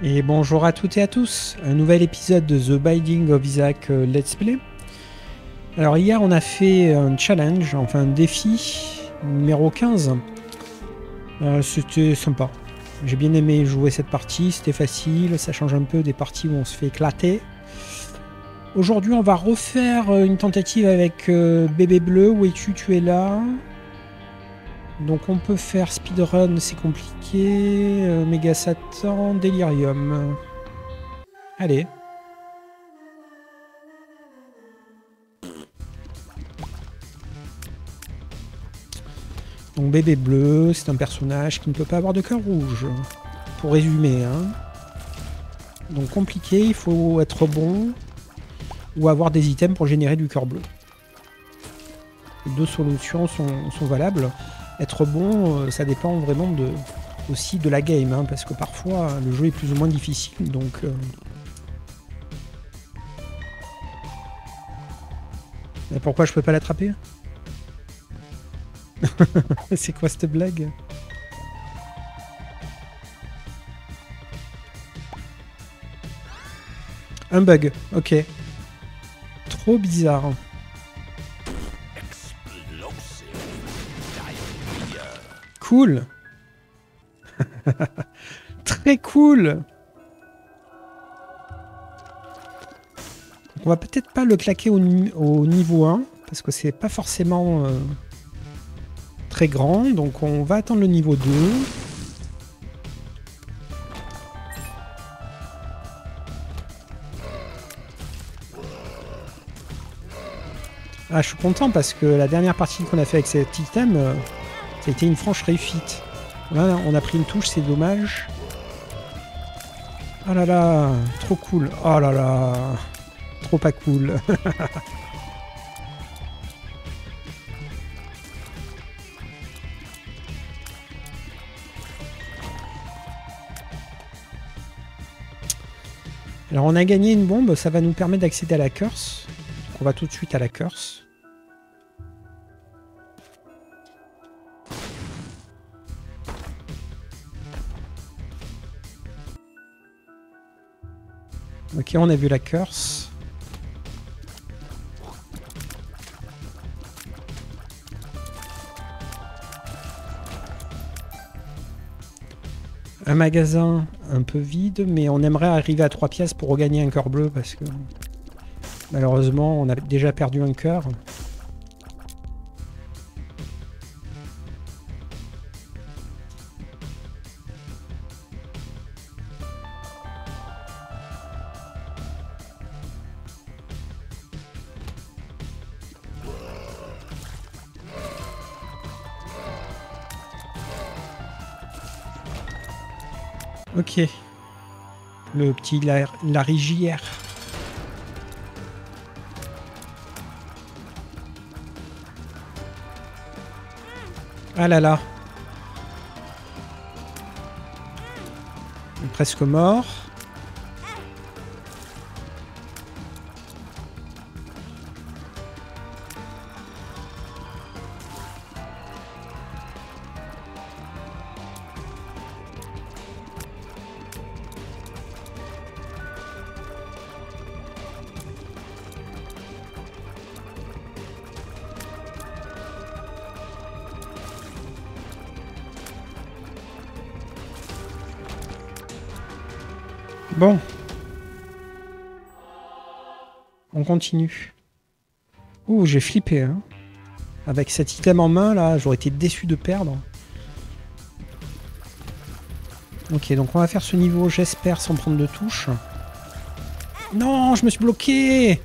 Et bonjour à toutes et à tous, un nouvel épisode de The Binding of Isaac Let's Play. Alors hier on a fait un challenge, enfin un défi numéro 15. C'était sympa, j'ai bien aimé jouer cette partie, c'était facile, ça change un peu des parties où on se fait éclater. Aujourd'hui on va refaire une tentative avec Bébé Bleu, où es-tu, tu es là. Donc on peut faire speedrun, c'est compliqué, Méga Satan, Delirium. Allez. Donc Bébé Bleu, c'est un personnage qui ne peut pas avoir de cœur rouge. Pour résumer, hein. Donc compliqué, il faut être bon ou avoir des items pour générer du cœur bleu. Les deux solutions sont valables. Être bon, ça dépend vraiment aussi de la game, hein, parce que parfois le jeu est plus ou moins difficile. Donc mais pourquoi je peux pas l'attraper? C'est quoi cette blague? Un bug, ok. Trop bizarre. Cool. Très cool. On va peut-être pas le claquer au niveau 1, parce que c'est pas forcément très grand, donc on va attendre le niveau 2. Ah, je suis content parce que la dernière partie qu'on a fait avec cet item, ça a été une franche réussite. Là, on a pris une touche, c'est dommage. Oh là là, trop cool. Oh là là, trop pas cool. Alors on a gagné une bombe, ça va nous permettre d'accéder à la curse. Donc on va tout de suite à la curse. Ok, on a vu la curse. Un magasin un peu vide, mais on aimerait arriver à 3 pièces pour regagner un cœur bleu parce que malheureusement on a déjà perdu un cœur. Ok. Le petit Larigière. Ah là là. Il est presque mort. Bon. On continue. Ouh, j'ai flippé, hein. Avec cet item en main, là, j'aurais été déçu de perdre. Ok, donc on va faire ce niveau, j'espère, sans prendre de touche. Non, je me suis bloqué.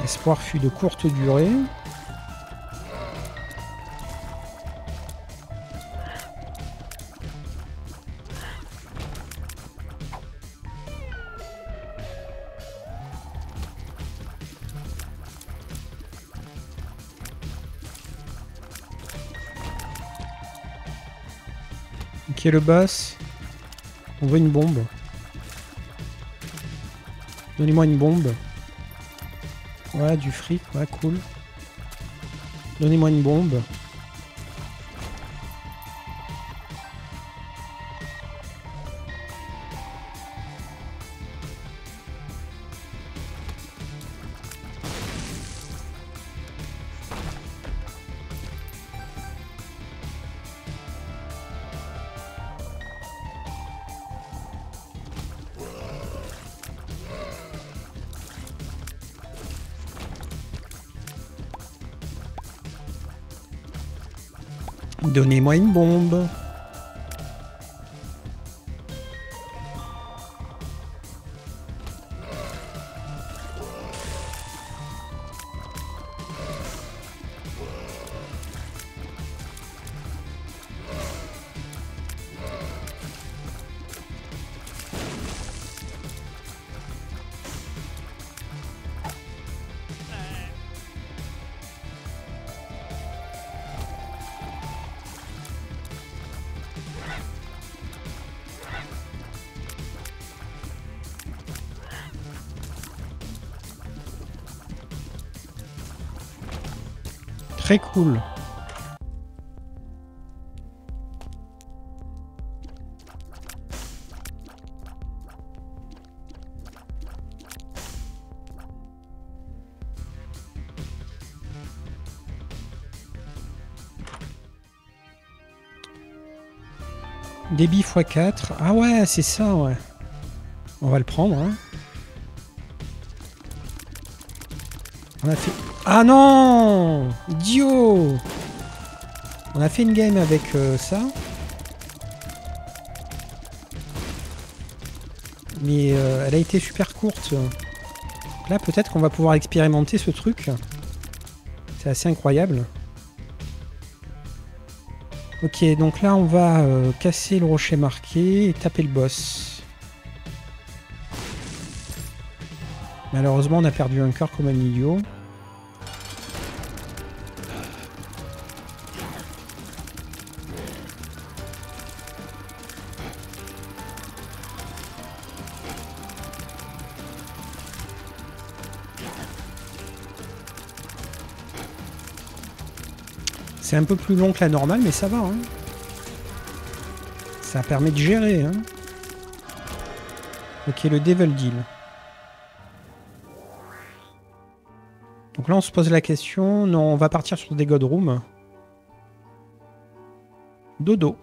L'espoir fut de courte durée. Ok, le boss. On veut une bombe. Donnez-moi une bombe. Ouais, du fric, ouais, cool. Donnez-moi une bombe. Donnez-moi une bombe. Très cool. Débit x4. Ah ouais, c'est ça, ouais. On va le prendre, hein. On a fait... Ah non! Idiot! On a fait une game avec ça. Mais elle a été super courte. Là, peut-être qu'on va pouvoir expérimenter ce truc. C'est assez incroyable. Ok, donc là, on va casser le rocher marqué et taper le boss. Malheureusement, on a perdu un cœur comme un idiot. C'est un peu plus long que la normale, mais ça va. Hein. Ça permet de gérer. Hein. Ok, le Devil Deal. Donc là, on se pose la question. Non, on va partir sur des God Room. Dodo.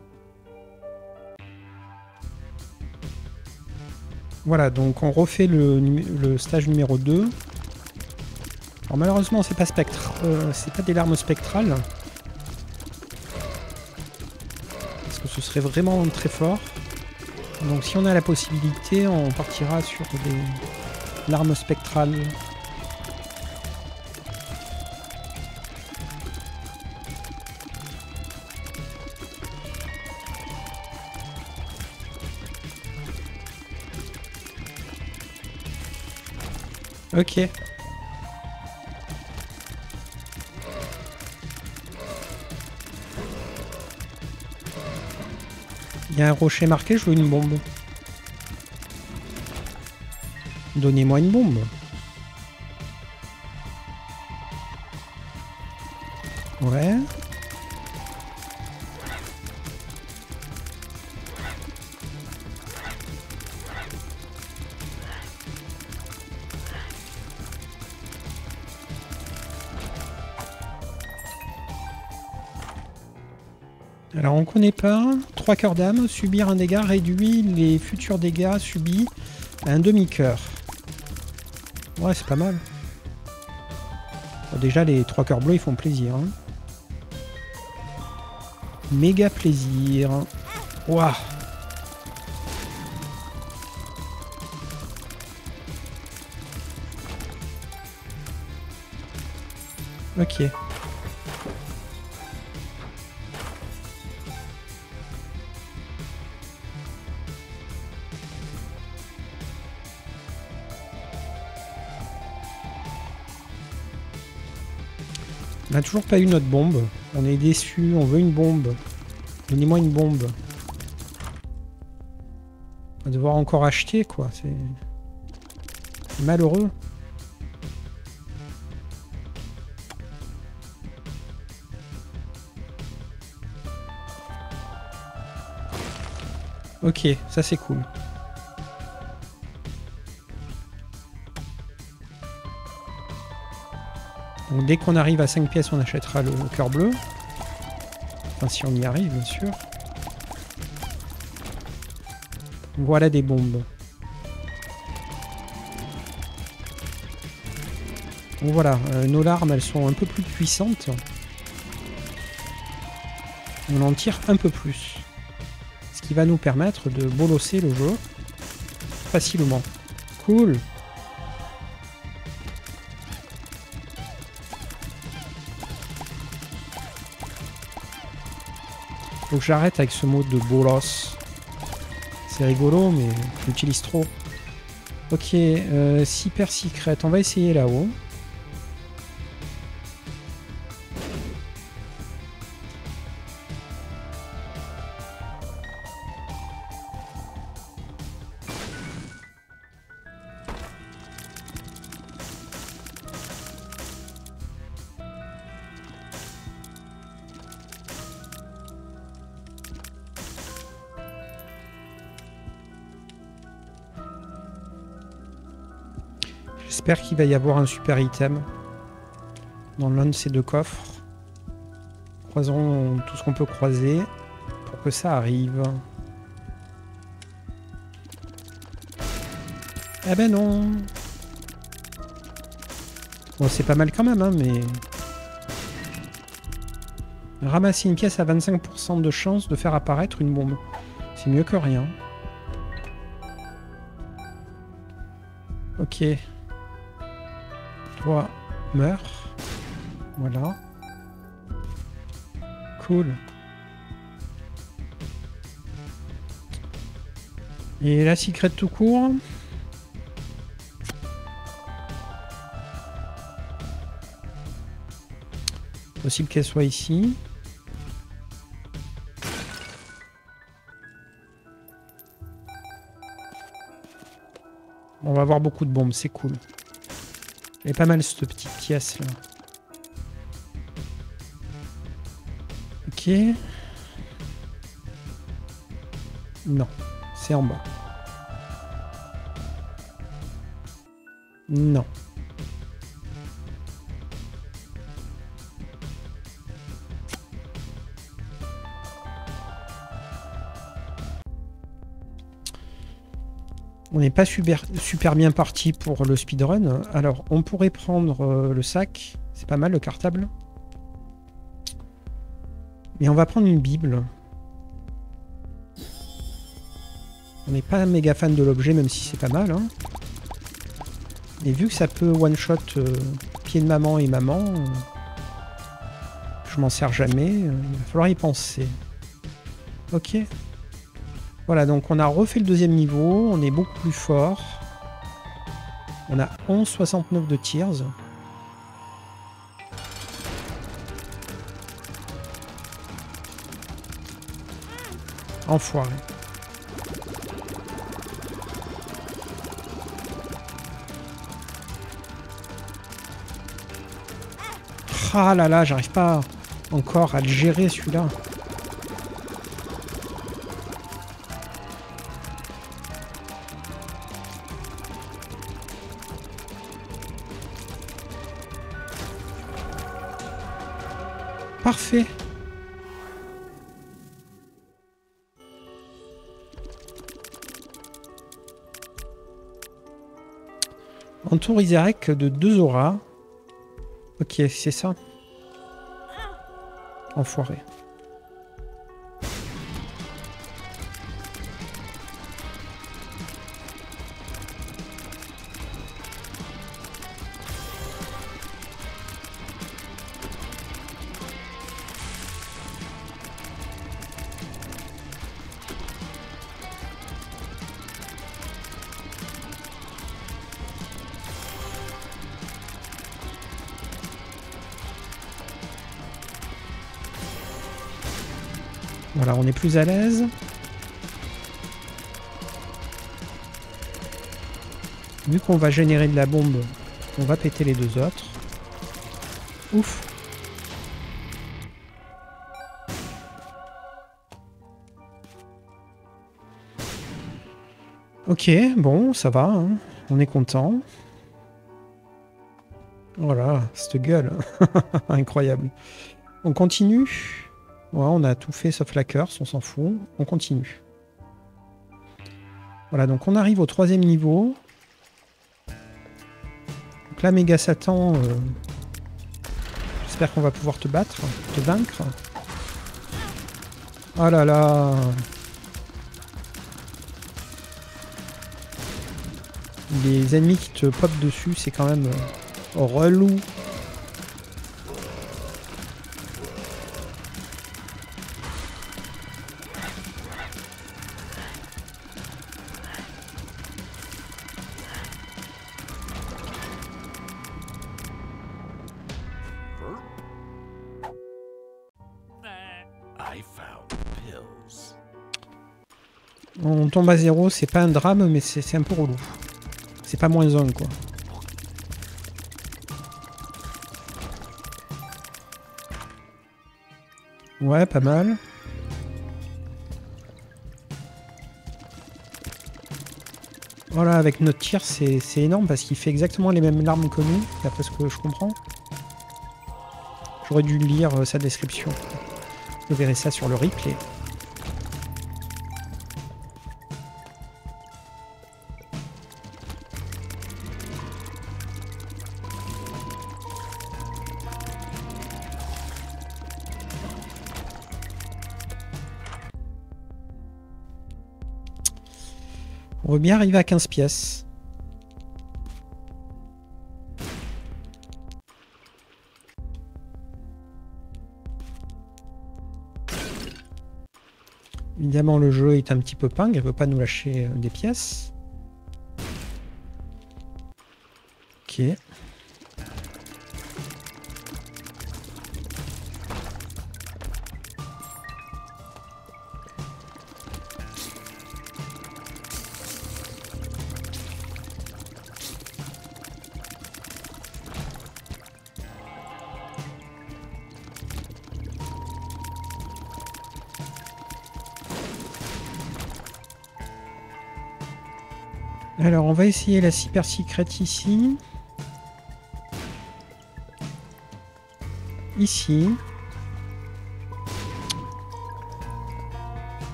Voilà, donc on refait le stage numéro 2. Alors malheureusement, c'est pas c'est pas des larmes spectrales. Parce que ce serait vraiment très fort. Donc si on a la possibilité, on partira sur des larmes spectrales. Ok. Il y a un rocher marqué, je veux une bombe. Donnez-moi une bombe. Ouais. Alors on connaît pas. 3 cœurs d'âme, subir un dégât réduit les futurs dégâts subis à un demi-cœur. Ouais, c'est pas mal. Bon, déjà les 3 cœurs bleus ils font plaisir. Hein. Méga plaisir. Waouh. Ok. On n'a toujours pas eu notre bombe. On est déçus, on veut une bombe. Donnez-moi une bombe. On va devoir encore acheter, quoi. C'est malheureux. Ok, ça c'est cool. Donc dès qu'on arrive à 5 pièces, on achètera le cœur bleu. Enfin, si on y arrive, bien sûr. Voilà des bombes. Donc voilà, nos larmes, elles sont un peu plus puissantes. On en tire un peu plus. Ce qui va nous permettre de bolosser le jeu facilement. Cool. Faut que j'arrête avec ce mot de bolos. C'est rigolo, mais j'utilise trop. Ok, super secret. On va essayer là-haut. J'espère qu'il va y avoir un super item dans l'un de ces deux coffres. Croisons tout ce qu'on peut croiser pour que ça arrive. Eh ben non. Bon, c'est pas mal quand même, hein, mais... Ramasser une pièce à 25% de chance de faire apparaître une bombe. C'est mieux que rien. Ok. Toi, meurs. Voilà. Cool. Et la secret tout court. Possible qu'elle soit ici. On va avoir beaucoup de bombes, c'est cool. Elle est pas mal cette petite pièce là. Ok. Non, c'est en bas. Non. On n'est pas super bien parti pour le speedrun. Alors, on pourrait prendre le sac. C'est pas mal, le cartable. Mais on va prendre une Bible. On n'est pas méga fan de l'objet, même si c'est pas mal. Hein. Et vu que ça peut one-shot pied de maman et maman, je m'en sers jamais. Il va falloir y penser. Ok. Voilà, donc on a refait le deuxième niveau, on est beaucoup plus fort. On a 11,69 de tiers. Enfoiré. Ah là là, j'arrive pas encore à le gérer celui-là. Parfait. Entoure Isaac de 2 auras. Ok, c'est ça. Enfoiré. Voilà, on est plus à l'aise. Vu qu'on va générer de la bombe, on va péter les deux autres. Ouf. Ok, bon, ça va. Hein. On est content. Voilà, cette gueule. Incroyable. On continue. Ouais, on a tout fait sauf la curse, on s'en fout. On continue. Voilà, donc on arrive au 3e niveau. Donc là, Méga Satan, j'espère qu'on va pouvoir te battre, te vaincre. Oh là là. Les ennemis qui te popent dessus, c'est quand même relou. On tombe à 0, c'est pas un drame, mais c'est un peu relou. C'est pas moins 1, quoi. Ouais, pas mal. Voilà, avec notre tir, c'est énorme parce qu'il fait exactement les mêmes larmes que nous, d'après ce que je comprends. J'aurais dû lire sa description. Vous verrez ça sur le replay. On veut bien arriver à 15 pièces. Évidemment, le jeu est un petit peu pingre, il ne veut pas nous lâcher des pièces. Ok. Alors, on va essayer la Super Secret ici. Ici.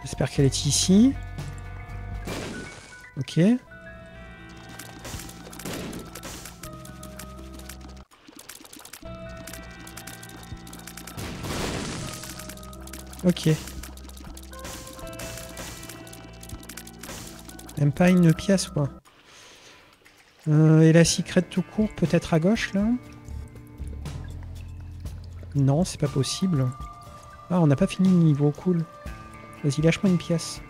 J'espère qu'elle est ici. Ok. Ok. Même pas une pièce, quoi. Et la secret tout court, peut-être à gauche, là? Non, c'est pas possible. Ah, on n'a pas fini le niveau, cool. Vas-y, lâche-moi une pièce.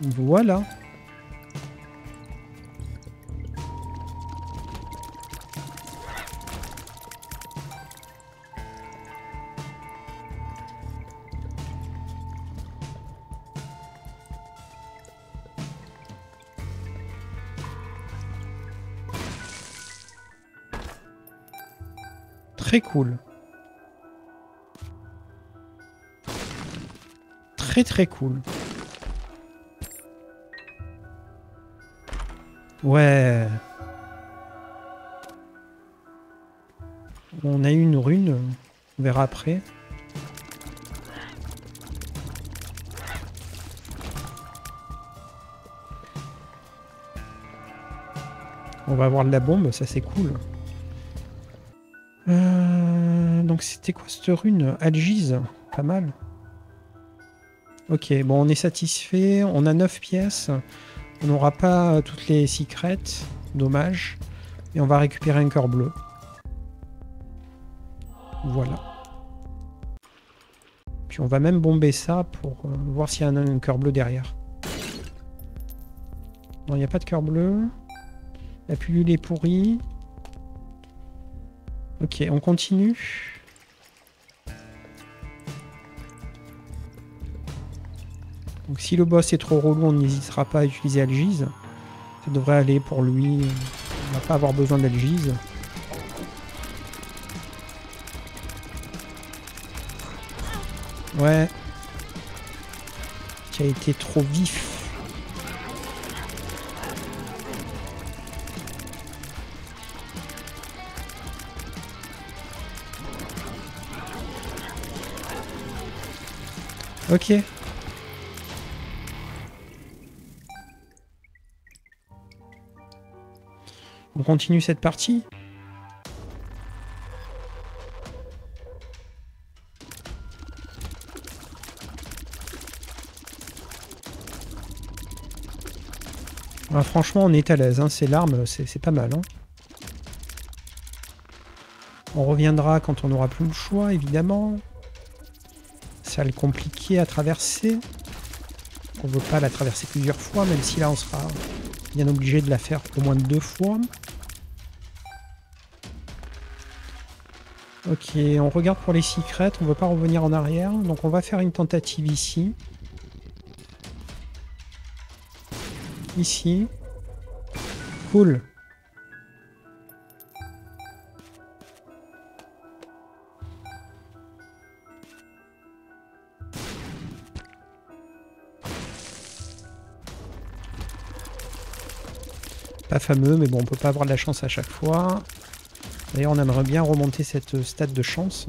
Voilà. Très cool. Très très cool. Ouais. On a eu une rune. On verra après. On va avoir de la bombe, ça c'est cool. Donc c'était quoi cette rune? Algise, pas mal. Ok, bon on est satisfait, on a 9 pièces. On n'aura pas toutes les secrets, dommage. Et on va récupérer un cœur bleu. Voilà. Puis on va même bomber ça pour voir s'il y a un cœur bleu derrière. Non, il n'y a pas de cœur bleu. La pilule est pourrie. Ok, on continue. Donc si le boss est trop relou, on n'hésitera pas à utiliser Algise. Ça devrait aller pour lui. On va pas avoir besoin d'Algise. Ouais. Qui a été trop vif. Ok. On continue cette partie. Ah, franchement, on est à l'aise. Hein. Ces larmes, c'est pas mal. Hein. On reviendra quand on n'aura plus le choix, évidemment. Salle compliquée à traverser. On ne veut pas la traverser plusieurs fois, même si là, on sera bien obligé de la faire au moins 2 fois. Ok, on regarde pour les secrets. On ne veut pas revenir en arrière. Donc, on va faire une tentative ici. Ici. Cool. Pas fameux, mais bon, on peut pas avoir de la chance à chaque fois. D'ailleurs, on aimerait bien remonter cette stade de chance.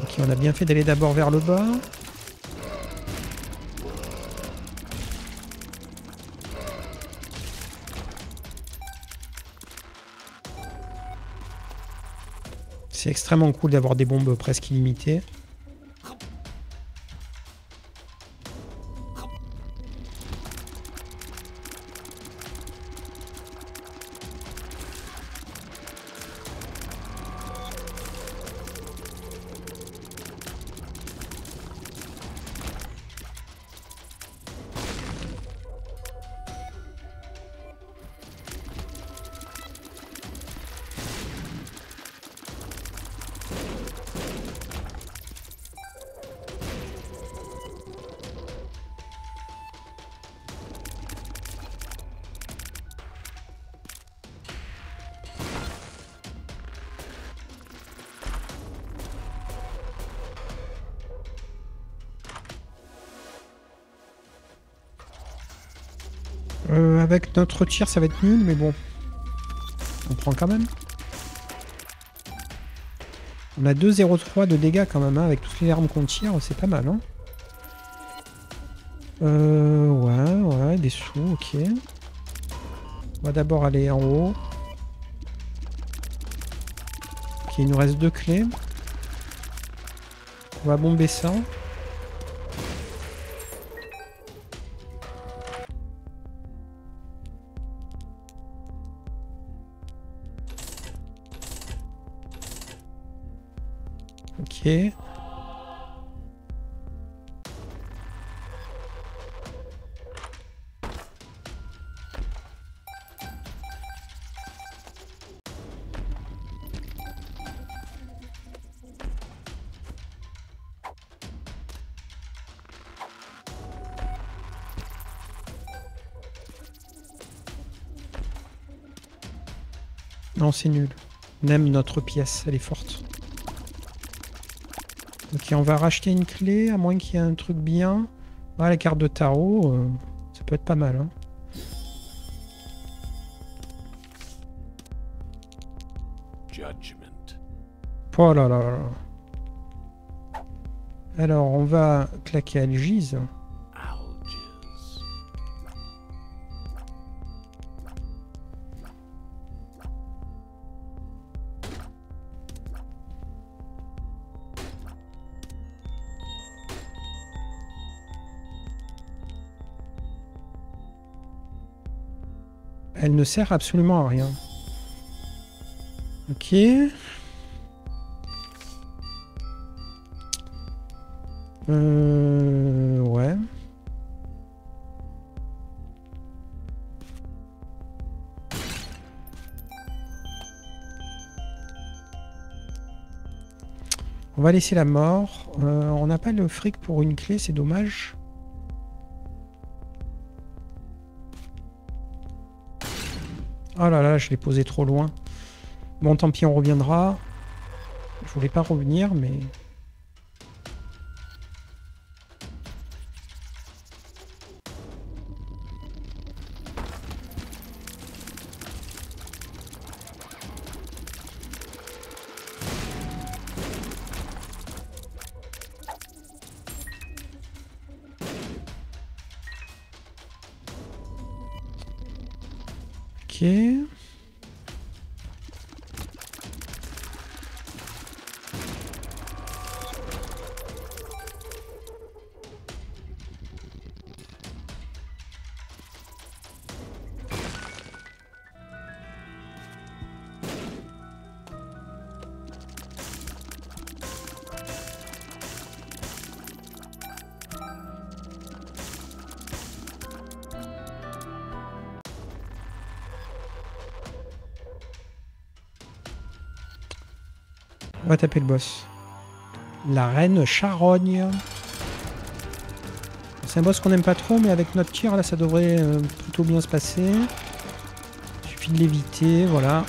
Ok, on a bien fait d'aller d'abord vers le bas. C'est extrêmement cool d'avoir des bombes presque illimitées. Avec notre tir, ça va être nul, mais bon. On prend quand même. On a 2,03 de dégâts quand même, hein, avec toutes les armes qu'on tire, c'est pas mal. Hein. Ouais, des sous, ok. On va d'abord aller en haut. Ok, il nous reste 2 clés. On va bomber ça. Ok. Non, c'est nul. On aime notre pièce, elle est forte. Ok, on va racheter une clé, à moins qu'il y ait un truc bien. Ah, la carte de tarot, ça peut être pas mal. Hein. Oh là là là. Alors, on va claquer Algise. Elle ne sert absolument à rien. Ok. Ouais. On va laisser la mort. On n'a pas le fric pour une clé, c'est dommage. Oh là là, je l'ai posé trop loin. Bon, tant pis, on reviendra. Je voulais pas revenir, mais... Ok. On va taper le boss. La reine charogne. C'est un boss qu'on n'aime pas trop, mais avec notre tir, là, ça devrait plutôt bien se passer. Il suffit de l'éviter, voilà.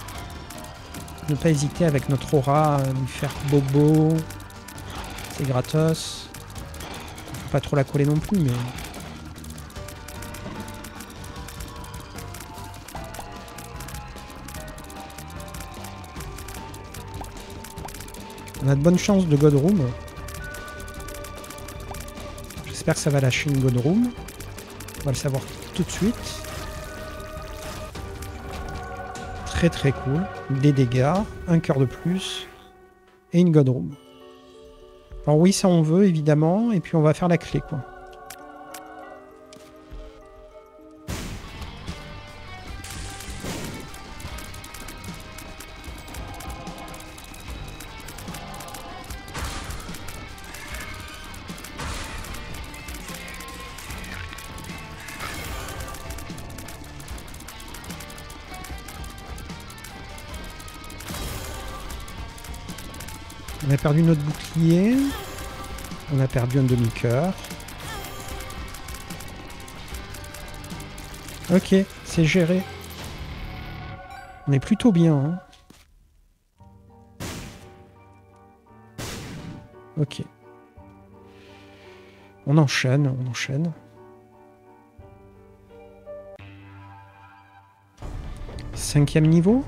Ne pas hésiter avec notre aura à lui faire bobo. C'est gratos. Faut pas trop la coller non plus, mais... On a de bonnes chances de God Room. J'espère que ça va lâcher une God Room. On va le savoir tout de suite. Très très cool. Des dégâts, un cœur de plus et une God Room. Alors oui, ça on veut évidemment. Et puis on va faire la clé quoi. On a perdu notre bouclier. On a perdu un demi-cœur. Ok, c'est géré. On est plutôt bien. Hein. Ok. On enchaîne, on enchaîne. Cinquième niveau.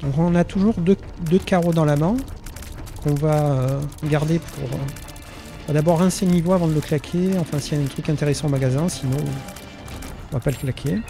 Donc on a toujours deux carreaux dans la main qu'on va garder pour... on va d'abord rincer le niveau avant de le claquer. Enfin s'il y a un truc intéressant au magasin, sinon on va pas le claquer.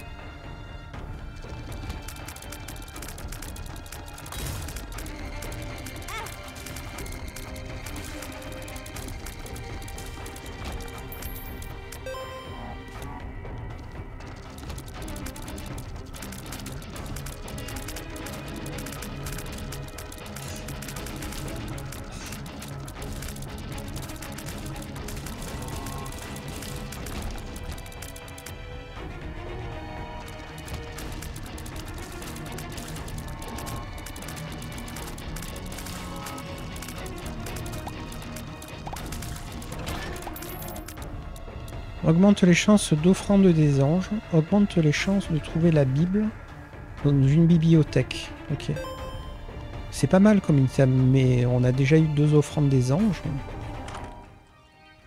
Augmente les chances d'offrande des anges. Augmente les chances de trouver la Bible dans une bibliothèque. Ok. C'est pas mal comme item, mais on a déjà eu 2 offrandes des anges.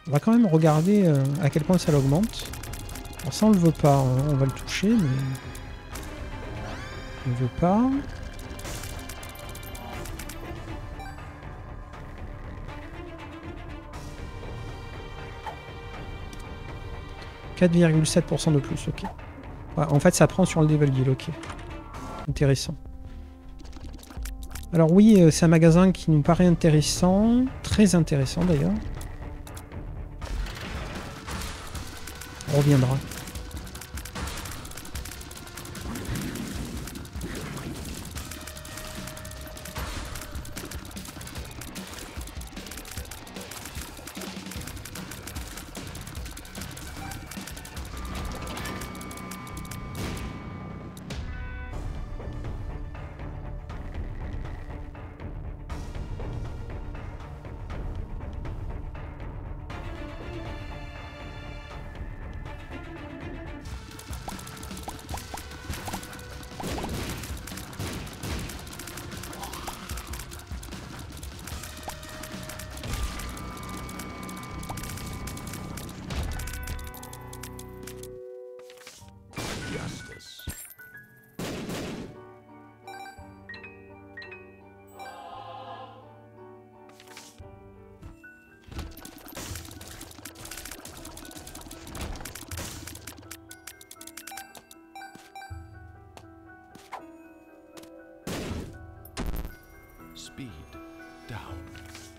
On va quand même regarder à quel point ça l'augmente. Alors ça on le veut pas, hein. On va le toucher, mais... on ne veut pas. « 4,7% de plus, ok. Ouais, en fait, ça prend sur le level deal, ok. Intéressant. Alors oui, c'est un magasin qui nous paraît intéressant. Très intéressant, d'ailleurs. On reviendra.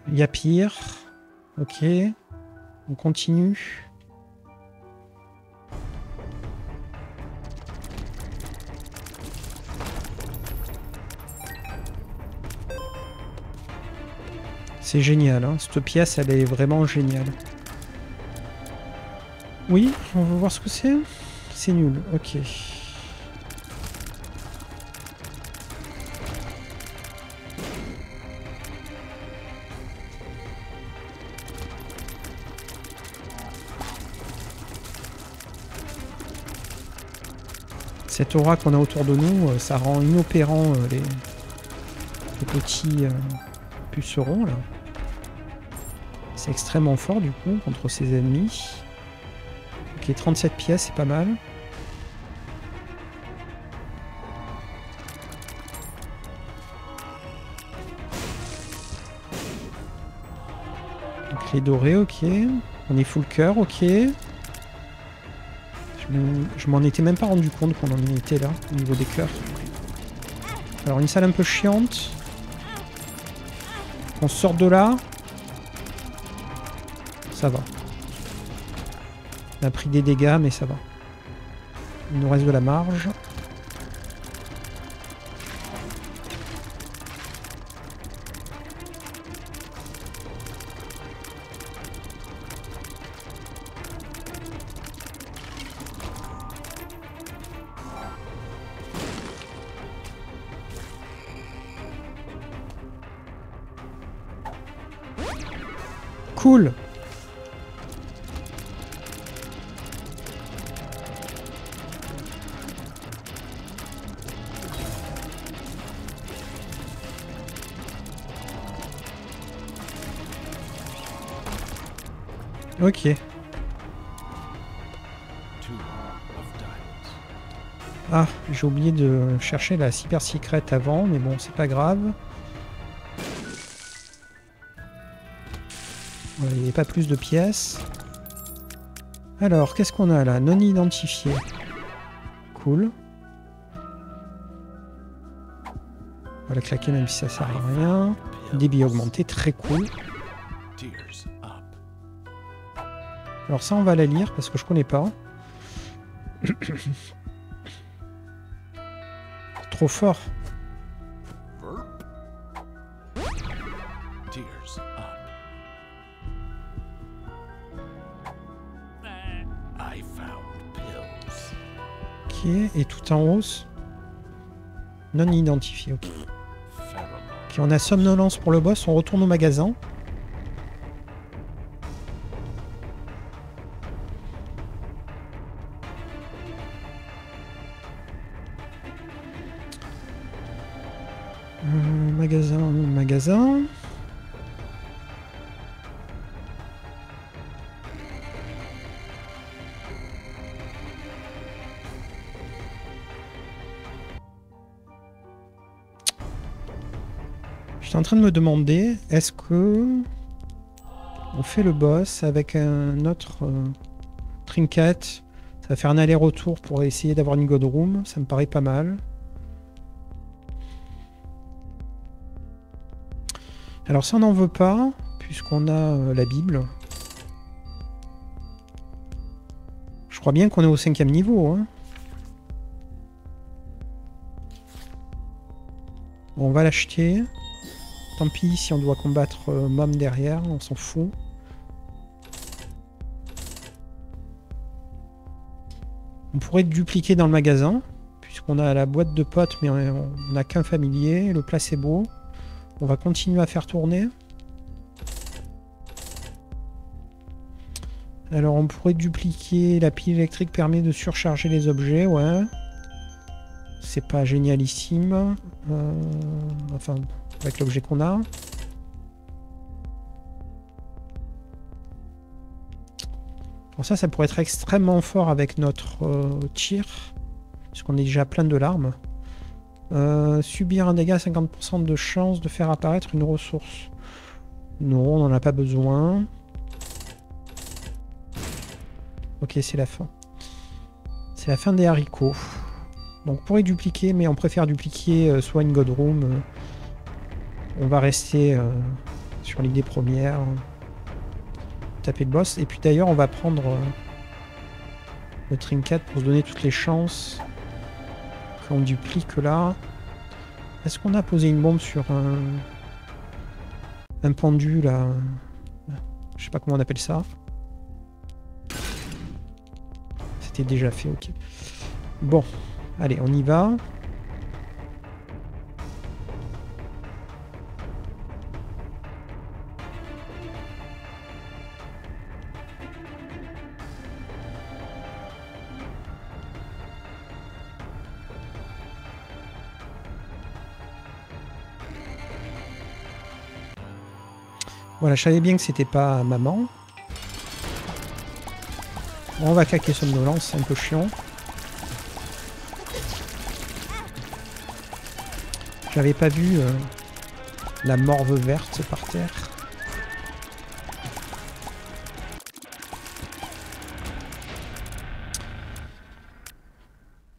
Il y a pire. Ok. On continue. C'est génial, hein. Cette pièce, elle est vraiment géniale. Oui, on va voir ce que c'est. C'est nul, ok. Cette aura qu'on a autour de nous, ça rend inopérant les petits pucerons, là. C'est extrêmement fort, du coup, contre ses ennemis. Ok, 37 pièces, c'est pas mal. Clé dorée, ok. On est full cœur, ok. Je m'en étais même pas rendu compte qu'on en était là, au niveau des cœurs. Alors une salle un peu chiante. On sort de là. Ça va. On a pris des dégâts, mais ça va. Il nous reste de la marge. Cool. Ok. Ah, j'ai oublié de chercher la super secret avant, mais bon, c'est pas grave. Voilà, il n'y avait pas plus de pièces. Alors, qu'est-ce qu'on a là? Non identifié. Cool. On va la claquer même si ça sert à rien. Débit augmenté, très cool. Alors ça, on va la lire parce que je connais pas. Trop fort. Ok, et tout en hausse. Non identifié, ok. Ok, on a somnolence pour le boss, on retourne au magasin. Magasin. J'étais en train de me demander, est-ce que on fait le boss avec un autre trinket? Ça va faire un aller-retour pour essayer d'avoir une God Room, ça me paraît pas mal. Alors ça on n'en veut pas, puisqu'on a la Bible. Je crois bien qu'on est au 5e niveau. Hein. Bon, on va l'acheter. Tant pis si on doit combattre Mom derrière, on s'en fout. On pourrait dupliquer dans le magasin, puisqu'on a la boîte de potes, mais on n'a qu'un familier, le placebo. On va continuer à faire tourner. Alors on pourrait dupliquer, la pile électrique permet de surcharger les objets, ouais. C'est pas génialissime. Enfin, avec l'objet qu'on a. Pour ça, ça pourrait être extrêmement fort avec notre tir, puisqu'on est déjà plein de larmes. Subir un dégât, 50% de chance de faire apparaître une ressource. Non, on n'en a pas besoin. Ok, c'est la fin. C'est la fin des haricots. Donc on pourrait dupliquer, mais on préfère dupliquer soit une God Room. On va rester sur l'idée première. Taper le boss. Et puis d'ailleurs, on va prendre le trinket pour se donner toutes les chances qu'on duplique là. Est-ce qu'on a posé une bombe sur un pendu là? Je sais pas comment on appelle ça. C'était déjà fait, ok. Bon, allez, on y va. Voilà, je savais bien que c'était pas maman. Bon, on va claquer somnolence, c'est un peu chiant. J'avais pas vu la morve verte par terre.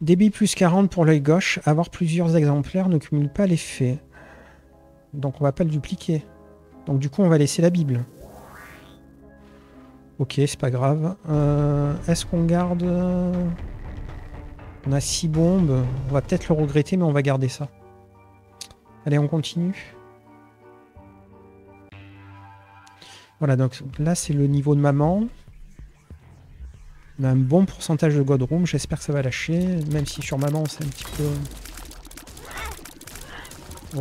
Débit plus 40 pour l'œil gauche. Avoir plusieurs exemplaires ne cumule pas l'effet. Donc on va pas le dupliquer. Donc du coup on va laisser la Bible. Ok, c'est pas grave. Est-ce qu'on garde... On a 6 bombes. On va peut-être le regretter, mais on va garder ça. Allez, on continue. Voilà, donc là c'est le niveau de maman. On a un bon pourcentage de God Room. J'espère que ça va lâcher. Même si sur maman c'est un petit peu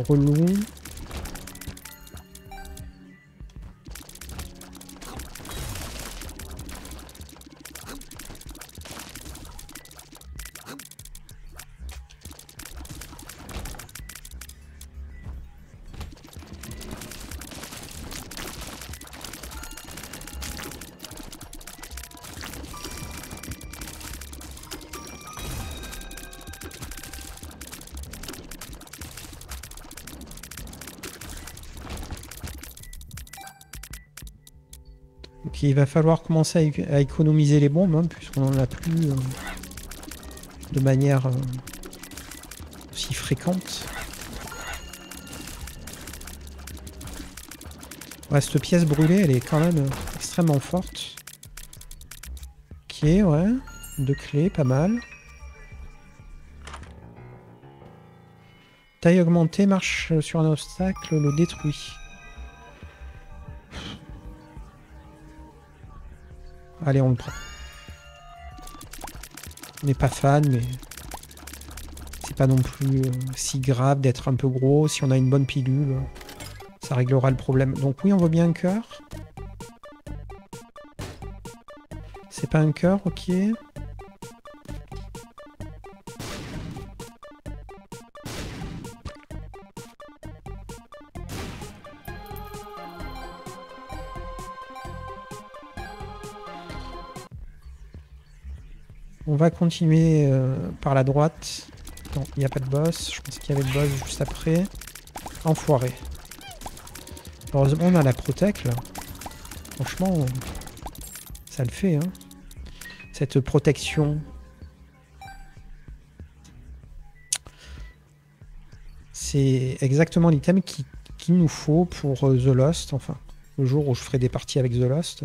relou. Ok, il va falloir commencer à économiser les bombes, hein, puisqu'on n'en a plus de manière aussi fréquente. Ouais, cette pièce brûlée, elle est quand même extrêmement forte. Ok, ouais. 2 clés, pas mal. Taille augmentée, marche sur un obstacle, le détruit. Allez, on le prend. On n'est pas fan, mais c'est pas non plus si grave d'être un peu gros. Si on a une bonne pilule, ça réglera le problème. Donc oui, on veut bien un cœur. C'est pas un cœur, ok. On va continuer par la droite. Non, il n'y a pas de boss. Je pense qu'il y avait le boss juste après. Enfoiré. Heureusement, on a la protec, là. Franchement, ça le fait, hein. Cette protection. C'est exactement l'item qu'il nous faut pour The Lost. Enfin, le jour où je ferai des parties avec The Lost.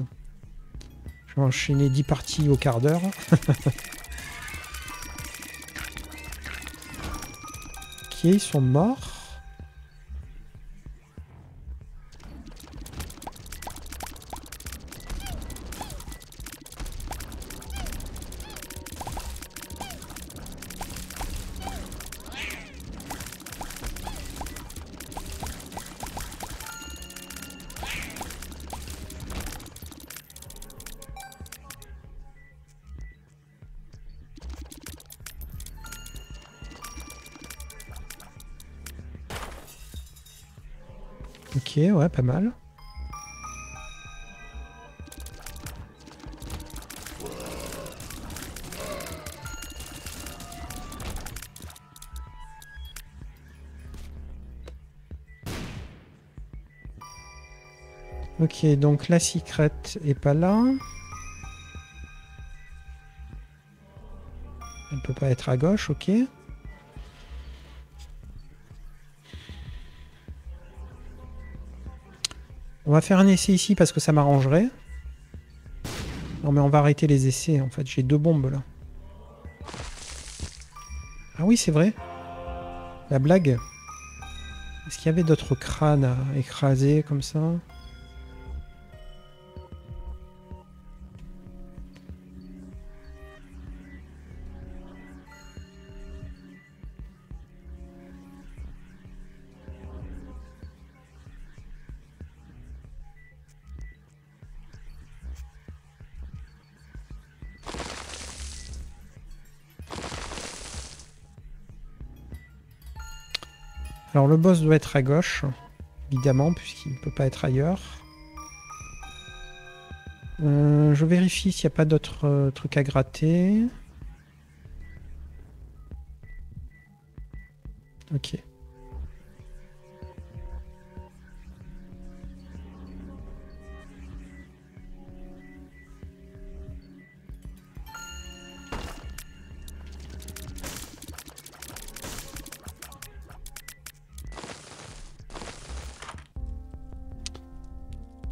Je vais enchaîner 10 parties au quart d'heure. Ok, ils sont morts. Ok, ouais, pas mal. Ok, donc la secret est pas là. Elle peut pas être à gauche, ok. On va faire un essai ici parce que ça m'arrangerait. Non mais on va arrêter les essais en fait. J'ai 2 bombes là. Ah oui c'est vrai. La blague. Est-ce qu'il y avait d'autres crânes à écraser comme ça? Alors le boss doit être à gauche, évidemment, puisqu'il ne peut pas être ailleurs. Je vérifie s'il n'y a pas d'autres trucs à gratter. Ok.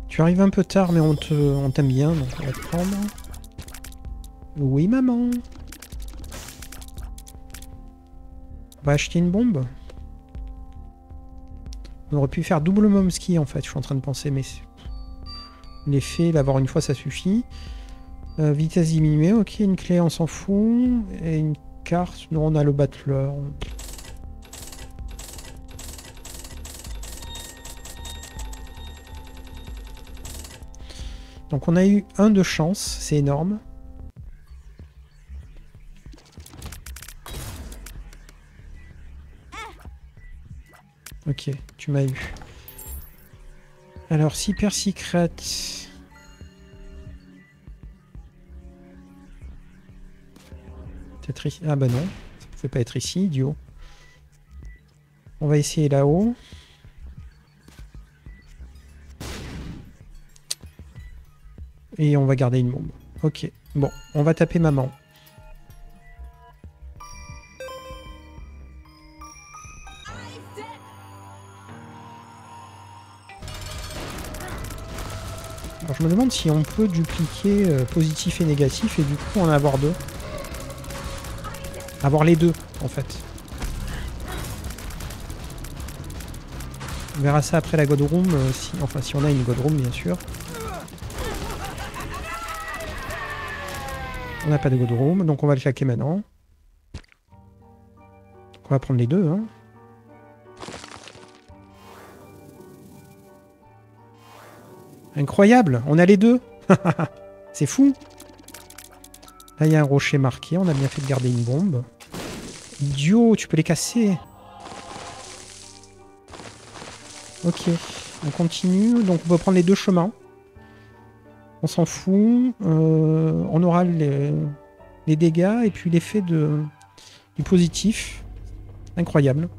Tu arrives un peu tard, mais on t'aime bien, donc on va te prendre. Oui, maman. On va acheter une bombe. On aurait pu faire double momski en fait, je suis en train de penser, mais l'effet, l'avoir une fois, ça suffit. Vitesse diminuée, ok, une clé, on s'en fout. Et une carte, nous on a le battleur. Donc on a eu 1 de chance, c'est énorme. Ok, tu m'as eu. Alors, Super Secret. Peut-être ici. Ah bah non, ça pouvait pas être ici, idiot. On va essayer là-haut. Et on va garder une bombe. Ok, bon, on va taper maman. Alors je me demande si on peut dupliquer positif et négatif et du coup en avoir 2. Avoir les 2 en fait. On verra ça après la God Room, si on a une God Room bien sûr. On n'a pas de God Room, donc on va le claquer maintenant. On va prendre les 2, hein. Incroyable, on a les 2. C'est fou. Là, il y a un rocher marqué. On a bien fait de garder une bombe. Idiot, tu peux les casser. Ok, on continue. Donc, on peut prendre les 2 chemins. On s'en fout. On aura les dégâts et puis l'effet du positif. Incroyable.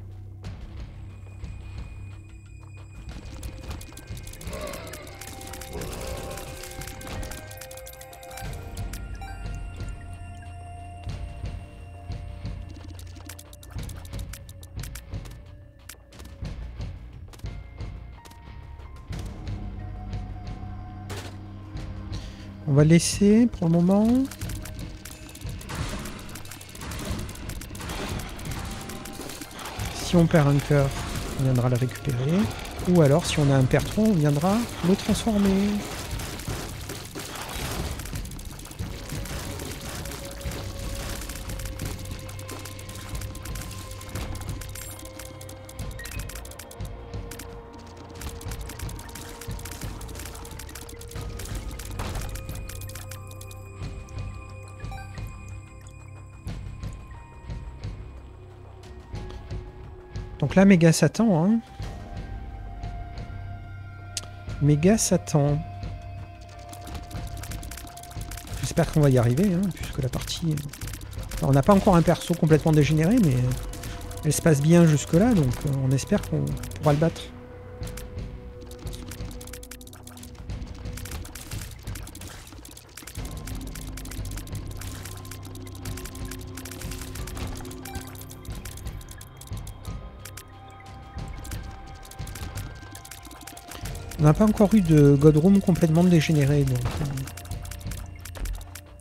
On va laisser pour le moment. Si on perd un cœur, on viendra le récupérer. Ou alors, si on a un pertron, on viendra le transformer. Donc là, Méga Satan. Hein. Méga Satan. J'espère qu'on va y arriver, hein, puisque la partie... Alors, on n'a pas encore un perso complètement dégénéré, mais elle se passe bien jusque-là, donc on espère qu'on pourra le battre. On n'a pas encore eu de Godroom complètement dégénéré, donc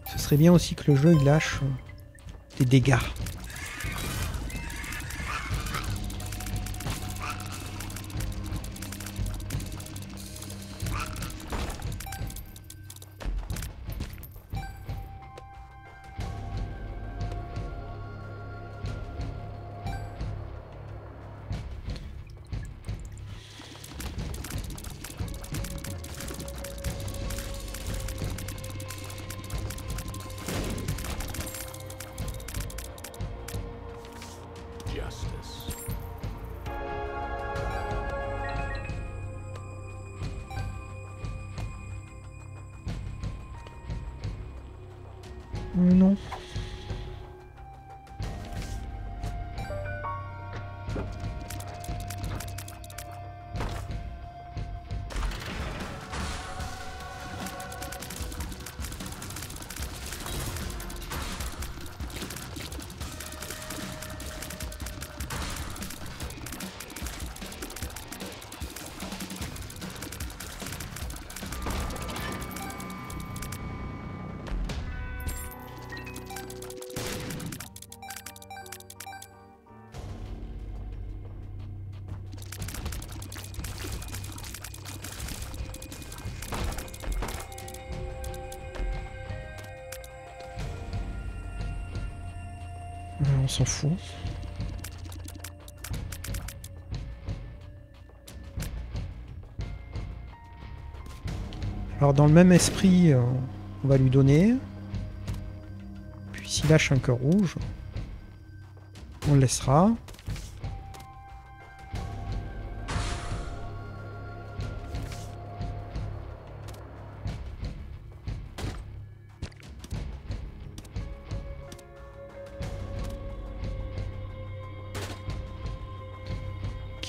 ce serait bien aussi que le jeu il lâche des dégâts. Non. On s'en fout. Alors dans le même esprit, on va lui donner. Puis s'il lâche un cœur rouge, on le laissera.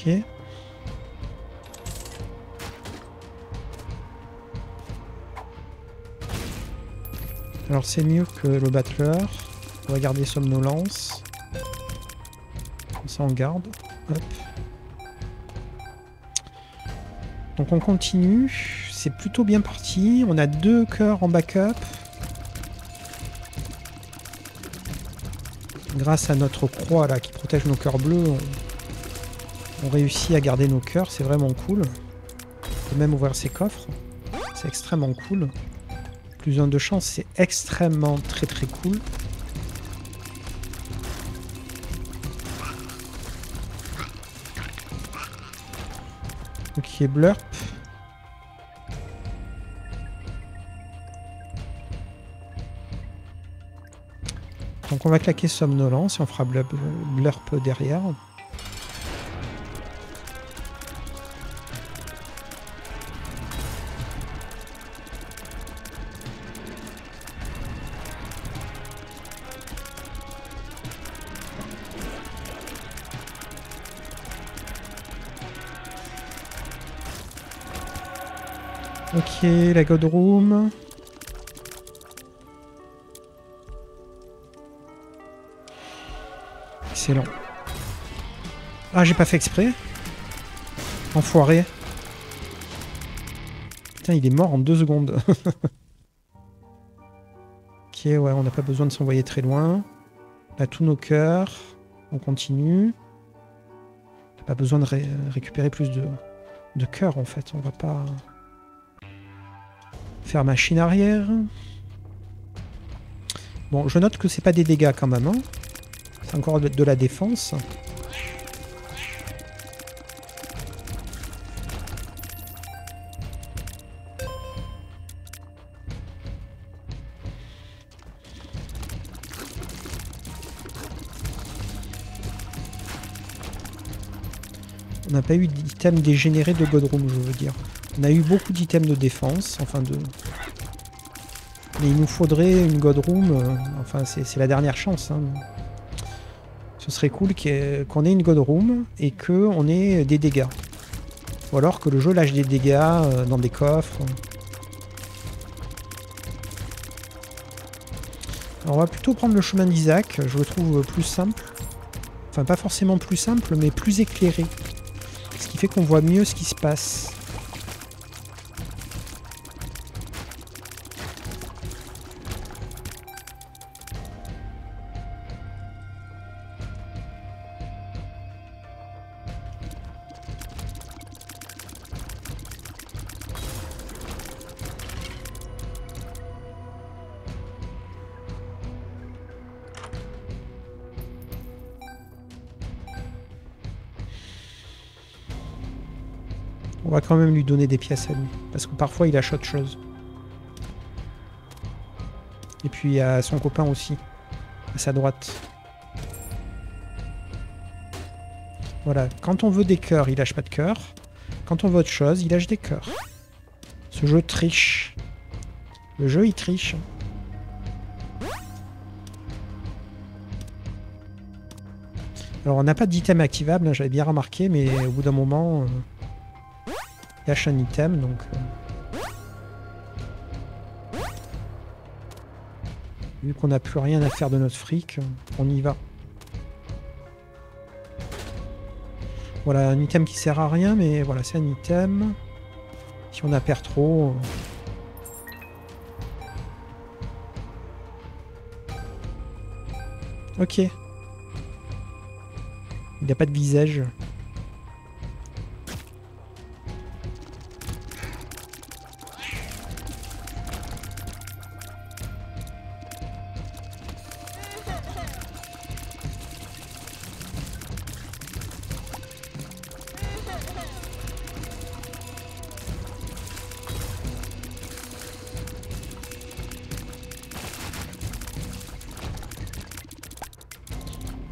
Ok. Alors c'est mieux que le battleur. On va garder somnolence. Comme ça on garde. Hop. Donc on continue. C'est plutôt bien parti. On a 2 cœurs en backup. Grâce à notre croix là qui protège nos cœurs bleus, on réussit à garder nos cœurs, c'est vraiment cool. On peut même ouvrir ces coffres, c'est extrêmement cool. Plus 1 de chance, c'est extrêmement très cool. Ok, blurp. Donc on va claquer somnolence et on fera blurp derrière. Ok, la Godroom. Excellent. Ah, j'ai pas fait exprès. Enfoiré. Putain, il est mort en 2 secondes. Ok, ouais, on n'a pas besoin de s'envoyer très loin. On a tous nos cœurs. On continue. On n'a pas besoin de récupérer plus de cœurs, en fait. On va pas faire machine arrière. Bon, je note que c'est pas des dégâts quand même. Hein. C'est encore de la défense. On n'a pas eu d'item dégénéré de Godroom, je veux dire. On a eu beaucoup d'items de défense, enfin de... Mais il nous faudrait une Godroom, enfin c'est la dernière chance. Hein. Ce serait cool qu'on ait une Godroom et qu'on ait des dégâts. Ou alors que le jeu lâche des dégâts dans des coffres. Alors on va plutôt prendre le chemin d'Isaac, je le trouve plus simple. Enfin pas forcément plus simple, mais plus éclairé. Ce qui fait qu'on voit mieux ce qui se passe. On va quand même lui donner des pièces à lui. Parce que parfois il lâche autre chose. Et puis il y a son copain aussi. À sa droite. Voilà. Quand on veut des cœurs, il lâche pas de cœurs. Quand on veut autre chose, il lâche des cœurs. Ce jeu triche. Le jeu il triche. Alors on n'a pas d'item activable, hein, j'avais bien remarqué, mais au bout d'un moment, il lâche un item, donc... vu qu'on n'a plus rien à faire de notre fric, on y va. Voilà, un item qui sert à rien, mais voilà, c'est un item. Si on en perd trop... Ok. Il n'a pas de visage.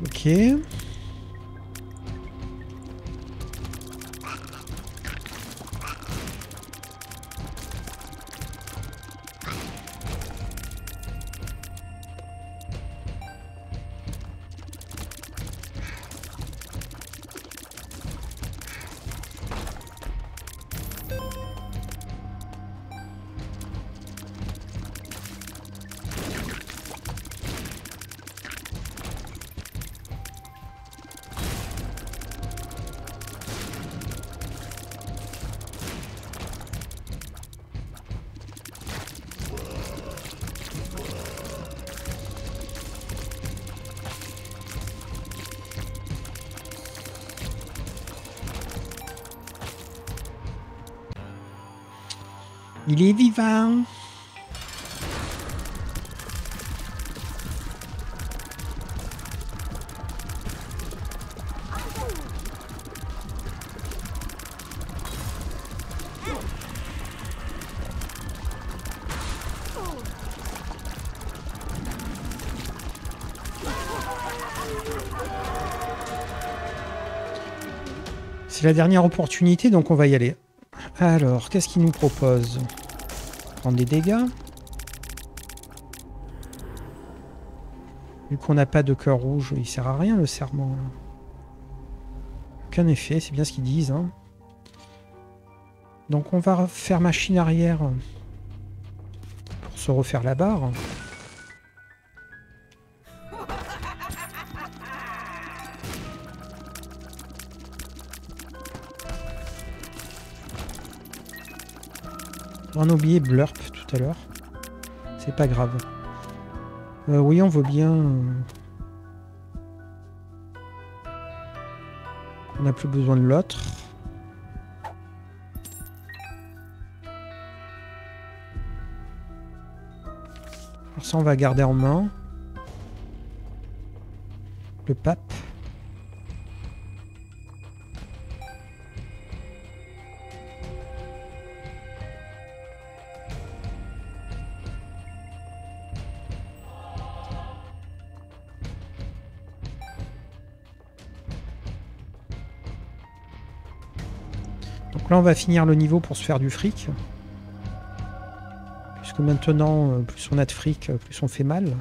Ok. Il est vivant. C'est la dernière opportunité, donc on va y aller. Alors, qu'est-ce qu'il nous propose? Prendre des dégâts. Vu qu'on n'a pas de cœur rouge, il sert à rien le serment. Aucun effet, c'est bien ce qu'ils disent. Hein. Donc on va faire machine arrière pour se refaire la barre. On a oublié Blurp tout à l'heure. C'est pas grave. Oui, on veut bien... On n'a plus besoin de l'autre. Alors ça, on va garder en main. Le pape. Donc là, on va finir le niveau pour se faire du fric. Puisque maintenant, plus on a de fric, plus on fait mal.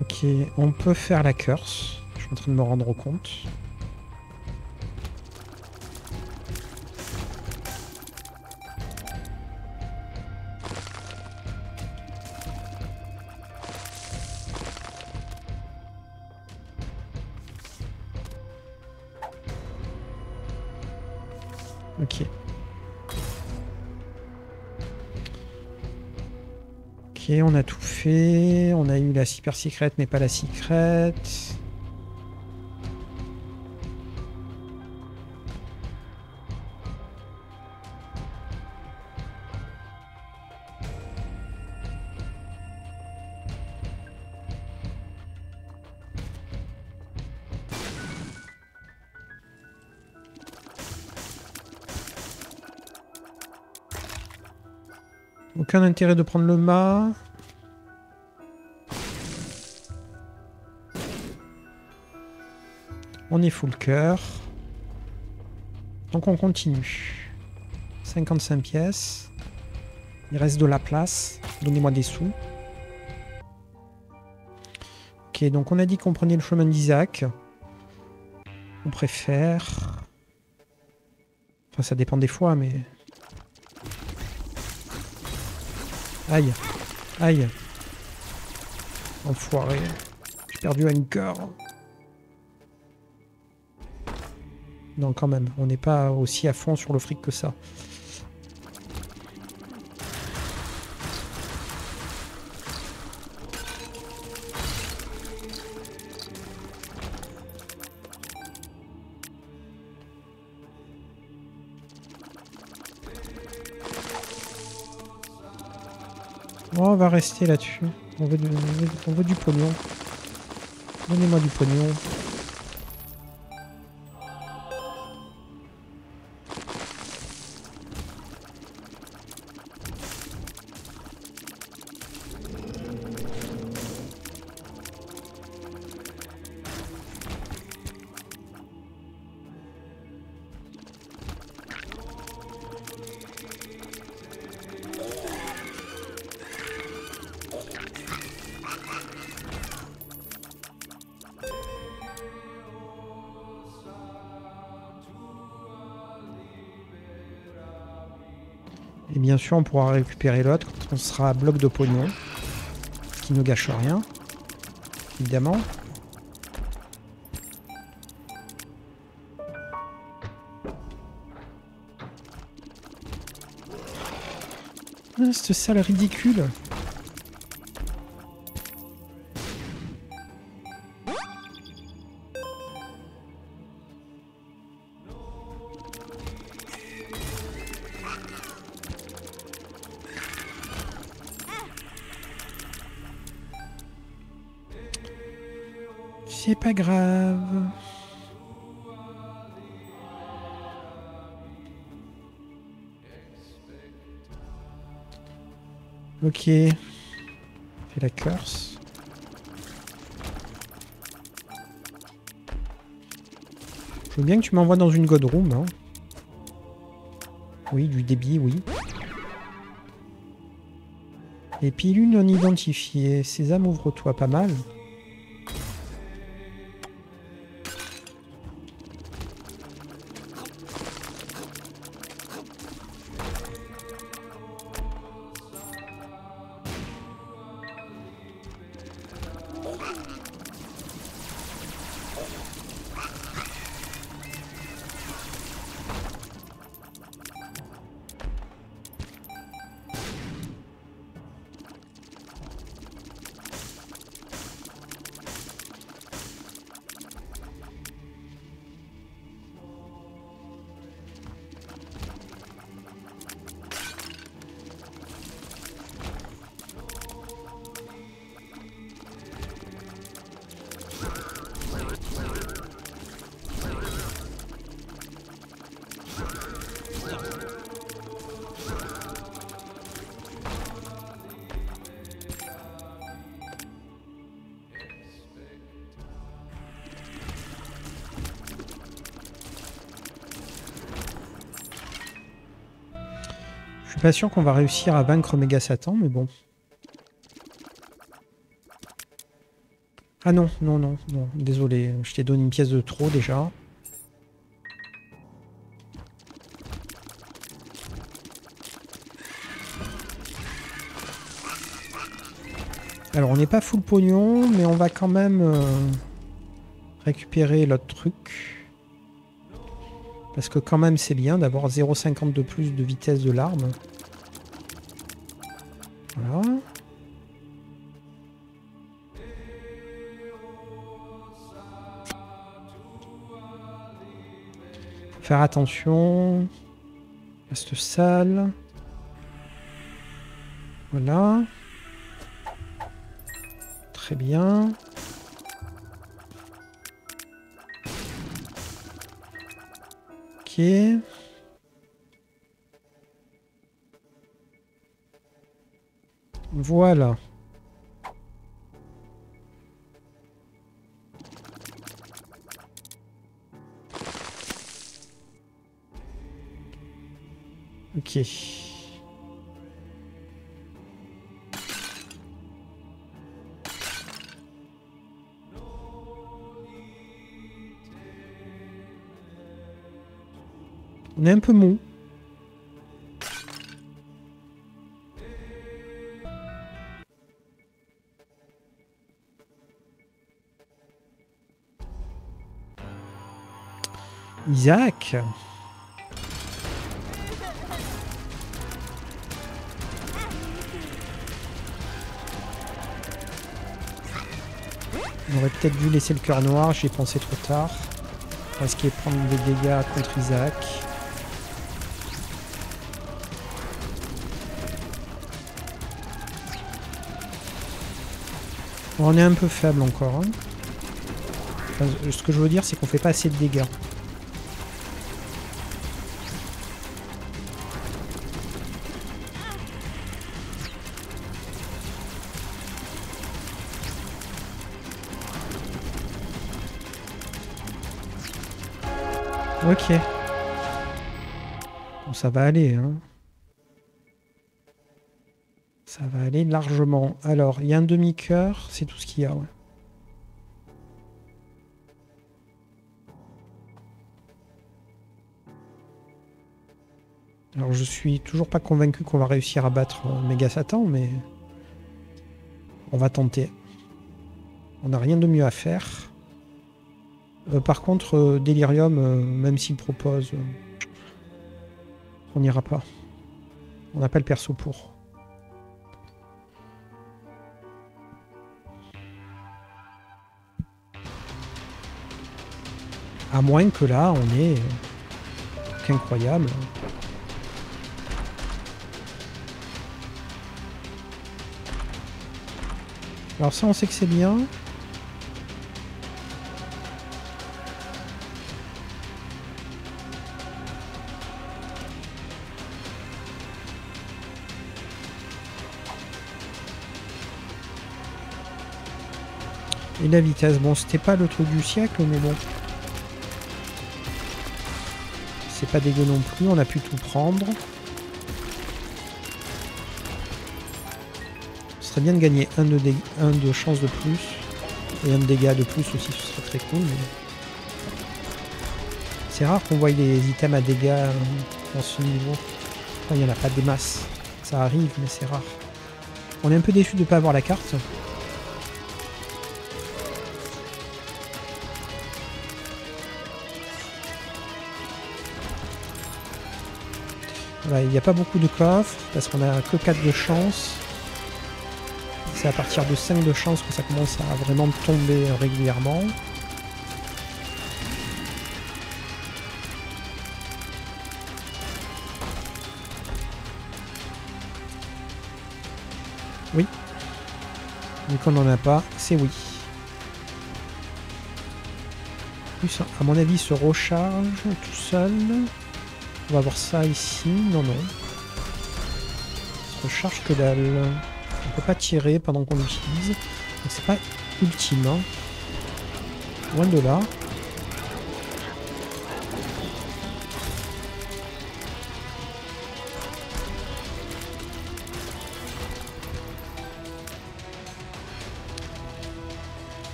Ok, on peut faire la curse. Je suis en train de me rendre compte. Ok. Ok, Ok, on a tout fait. On a eu la super secrète, mais pas la secrète. Aucun intérêt de prendre le mât. On est full cœur. Donc on continue. 55 pièces. Il reste de la place. Donnez-moi des sous. Ok, donc on a dit qu'on prenait le chemin d'Isaac. On préfère... Enfin, ça dépend des fois, mais... Aïe. Aïe. Enfoiré. J'ai perdu un cœur. Non, quand même. On n'est pas aussi à fond sur le fric que ça. Oh, on va rester là-dessus. On veut du pognon. Donnez-moi du pognon. Et bien sûr, on pourra récupérer l'autre quand on sera à bloc de pognon. Ce qui ne gâche rien. Évidemment. Ah, cette salle ridicule. C'est pas grave. Ok. Fais la curse. Je veux bien que tu m'envoies dans une god room. Hein. Oui, du débit, oui. Et puis l'une non identifiée. Sésame, ouvre-toi, pas mal. Je suis pas sûr qu'on va réussir à vaincre Méga Satan, mais bon. Ah non, non, non, non, désolé, je t'ai donné une pièce de trop déjà. Alors on n'est pas full pognon, mais on va quand même récupérer l'autre truc. Parce que quand même c'est bien d'avoir 0,50 de plus de vitesse de l'arme. Voilà. Faire attention. Reste sale. Voilà. Très bien. Ok. Voilà. Ok. On est un peu mou. Isaac. On aurait peut-être dû laisser le cœur noir, j'y ai pensé trop tard. On risquait de prendre des dégâts contre Isaac. On est un peu faible encore. Hein. Enfin, ce que je veux dire, c'est qu'on fait pas assez de dégâts. Ok. Bon, ça va aller, hein. Ça va aller largement. Alors, il y a un demi-cœur, c'est tout ce qu'il y a, ouais. Alors, je suis toujours pas convaincu qu'on va réussir à battre Méga Satan, mais on va tenter. On n'a rien de mieux à faire. Par contre, Delirium, même s'il propose, on n'ira pas. On n'a pas le perso pour. À moins que là, on ait incroyable. Alors ça, on sait que c'est bien. Et la vitesse, bon, c'était pas le truc du siècle, mais bon. C'est pas dégueu non plus, on a pu tout prendre. Ce serait bien de gagner un de chance de plus. Et un de dégâts de plus aussi, ce serait très cool. Mais... c'est rare qu'on voie les items à dégâts dans ce niveau. Enfin, il n'y en a pas des masses. Ça arrive, mais c'est rare. On est un peu déçu de ne pas avoir la carte. Voilà, il n'y a pas beaucoup de coffres parce qu'on a que 4 de chance. C'est à partir de 5 de chance que ça commence à vraiment tomber régulièrement. Oui. Vu qu'on n'en a pas, c'est oui. Plus, à mon avis, il se recharge tout seul. On va voir ça ici. Non, non. Il se recharge que dalle. On peut pas tirer pendant qu'on l'utilise. Donc c'est pas ultime. Hein. Loin de là.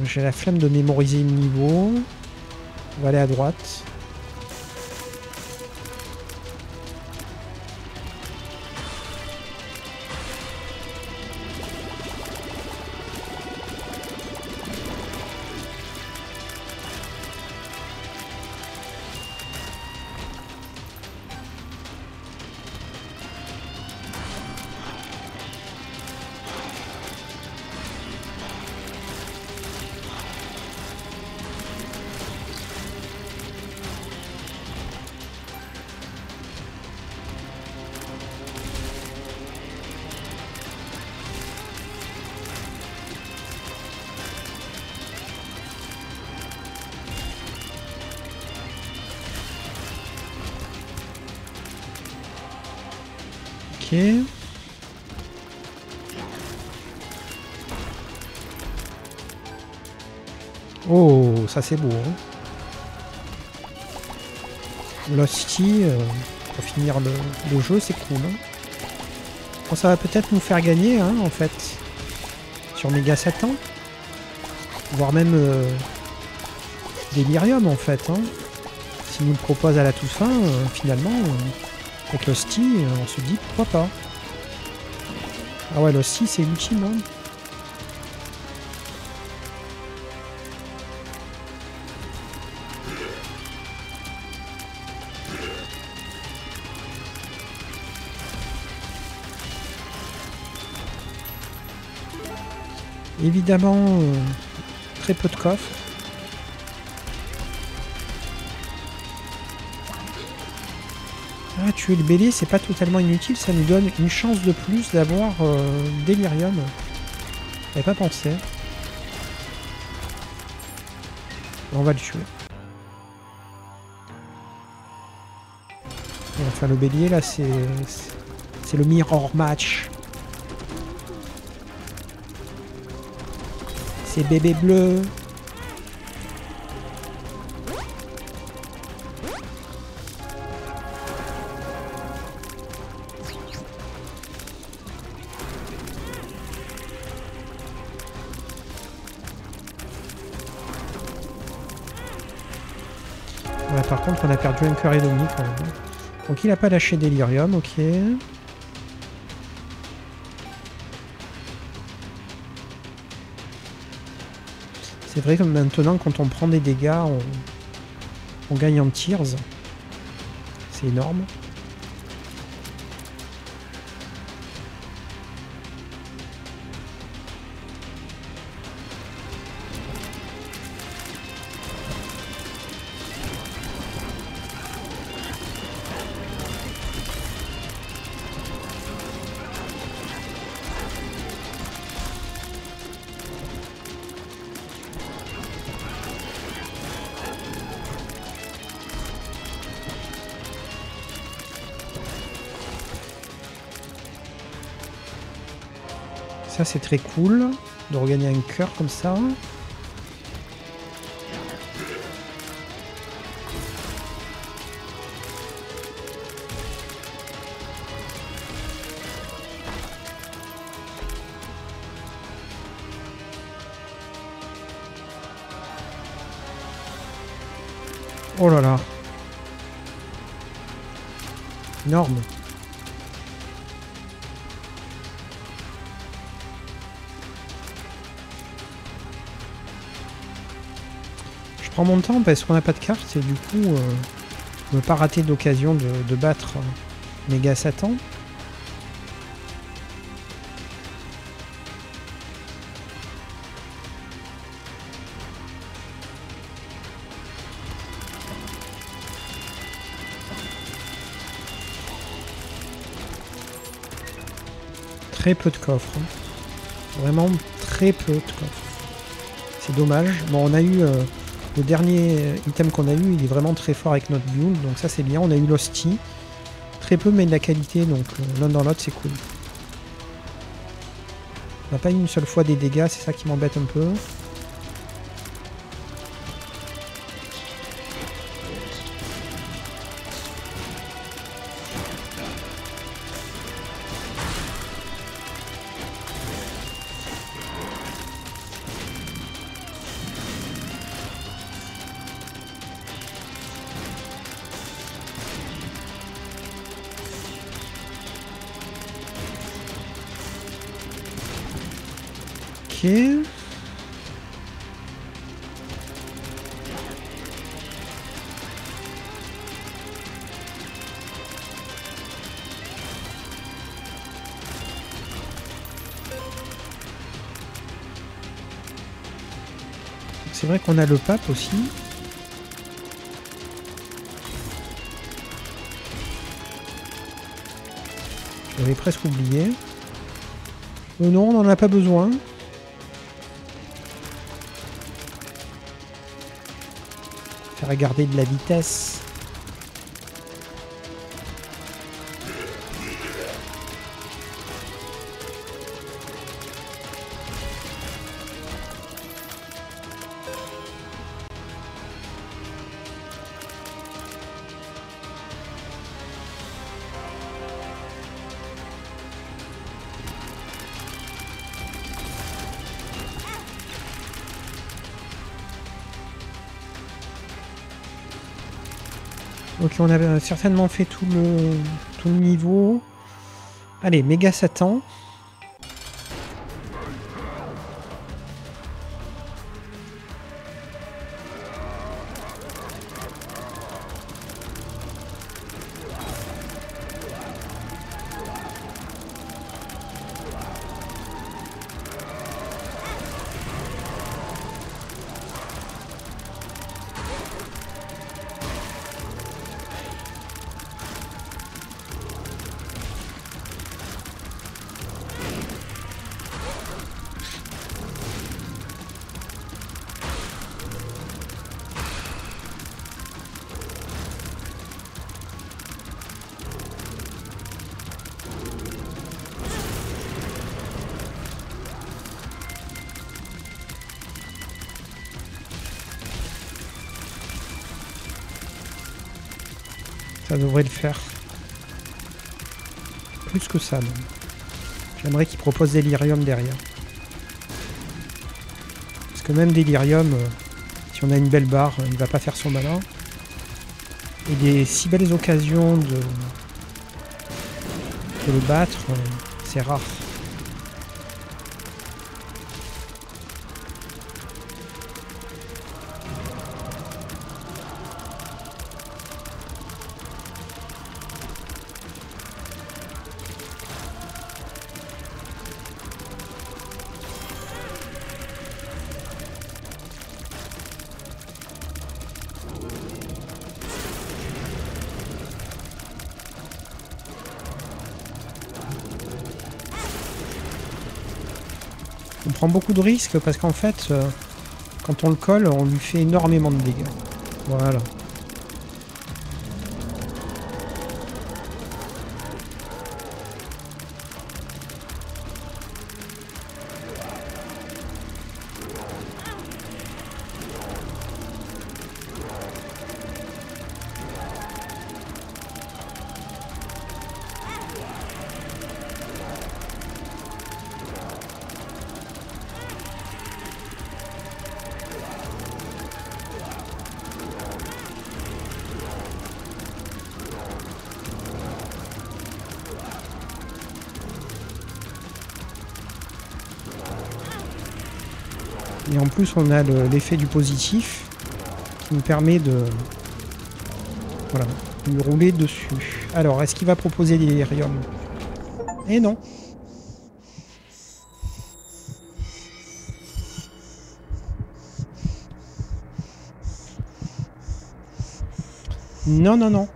J'ai la flemme de mémoriser le niveau. On va aller à droite. Ok. Oh, ça c'est beau. Hein. Losty, pour finir le jeu, c'est cool. Hein. Bon, ça va peut-être nous faire gagner, hein, en fait, sur Mega Satan. Voire même Delirium, en fait. Hein. S'il nous le propose à la toute fin, finalement, avec Losty, on se dit pourquoi pas. Ah ouais, Losty, c'est ultime, hein. Évidemment, très peu de coffres. Ah, tuer le bélier, c'est pas totalement inutile, ça nous donne une chance de plus d'avoir Delirium. J'avais pas pensé. On va le tuer. Et enfin, le bélier, là, c'est le mirror match. C'est bébé bleu. Ouais, par contre, on a perdu un cœur et demi quand même. Donc il n'a pas lâché Delirium, ok. C'est vrai que maintenant, quand on prend des dégâts, on gagne en tears. C'est énorme. Ça c'est très cool de regagner un cœur comme ça. Oh là là. Énorme. Je prends mon temps parce qu'on n'a pas de carte et du coup, ne pas rater l'occasion de battre Mega Satan. Très peu de coffres. Hein. Vraiment très peu de coffres. C'est dommage. Bon, on a eu... le dernier item qu'on a eu, il est vraiment très fort avec notre build, donc ça c'est bien. On a eu l'hostie. Très peu, mais de la qualité, donc l'un dans l'autre, c'est cool. On n'a pas eu une seule fois des dégâts, c'est ça qui m'embête un peu. Ok. C'est vrai qu'on a le pape aussi. J'avais presque oublié. Non, on n'en a pas besoin. Faire garder de la vitesse. Ok, on a certainement fait tout le niveau. Allez, méga Satan. Ça devrait le faire. Plus que ça, même. J'aimerais qu'il propose Delirium derrière. Parce que même Delirium, si on a une belle barre, il va pas faire son malin. Et des si belles occasions de le battre, c'est rare. On prend beaucoup de risques parce qu'en fait, quand on le colle, on lui fait énormément de dégâts. Voilà. Et en plus, on a l'effet du positif qui nous permet de voilà, lui rouler dessus. Alors, est-ce qu'il va proposer Delirium? Eh non. Non, non, non.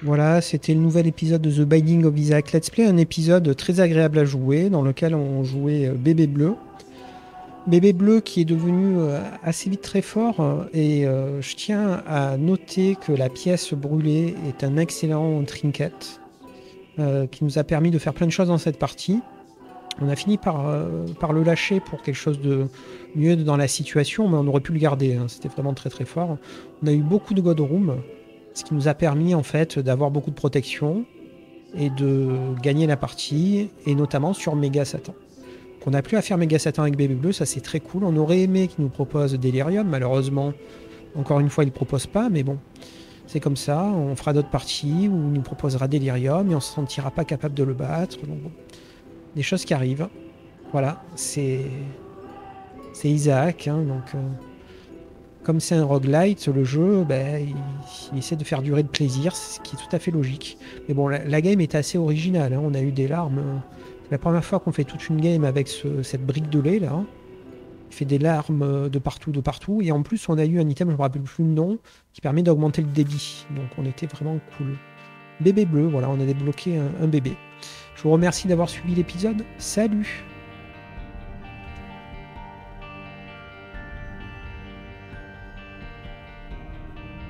Voilà, c'était le nouvel épisode de The Binding of Isaac Let's Play, un épisode très agréable à jouer, dans lequel on jouait Bébé Bleu. Bébé Bleu qui est devenu assez vite très fort, et je tiens à noter que la pièce brûlée est un excellent trinket, qui nous a permis de faire plein de choses dans cette partie. On a fini par le lâcher pour quelque chose de mieux dans la situation, mais on aurait pu le garder, hein, c'était vraiment très très fort. On a eu beaucoup de God Room, ce qui nous a permis en fait d'avoir beaucoup de protection et de gagner la partie, et notamment sur Méga Satan. On n'a plus à faire Méga Satan avec Bébé Bleu, ça c'est très cool. On aurait aimé qu'il nous propose Delirium, malheureusement, encore une fois il ne propose pas, mais bon, c'est comme ça, on fera d'autres parties où il nous proposera Delirium et on ne se sentira pas capable de le battre. Donc, bon, des choses qui arrivent. Voilà, c'est Isaac, hein, donc... Comme c'est un roguelite, le jeu, ben, il essaie de faire durer de plaisir, ce qui est tout à fait logique. Mais bon, la game est assez originale, hein. On a eu des larmes. C'est la première fois qu'on fait toute une game avec cette brique de lait, là. Il fait des larmes de partout, de partout. Et en plus, on a eu un item, je ne me rappelle plus le nom, qui permet d'augmenter le débit. Donc on était vraiment cool. Bébé Bleu, voilà, on a débloqué un bébé. Je vous remercie d'avoir suivi l'épisode. Salut!